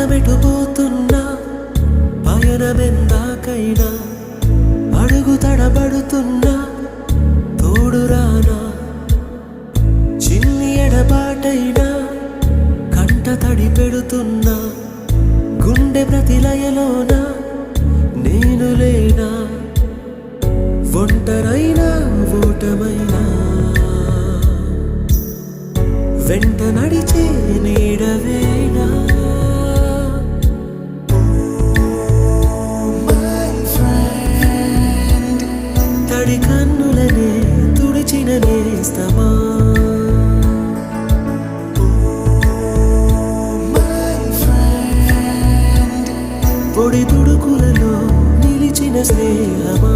పదమెటుపోతున్నా పయనమెందాకైనా అడుగు తడబడుతున్నా తోడురానా చిన్ని ఎడబాటైనా కంట తడి పెడుతున్నా గుండె ప్రతిలయలోన నేను లేనా ఒంటరైనా ఓటమైనా వెంట నడిచే నీడవేనా తడి కన్నులనే తుడిచిన నేస్తమా పొడి తుడుకులలో నిలిచిన స్నేహమా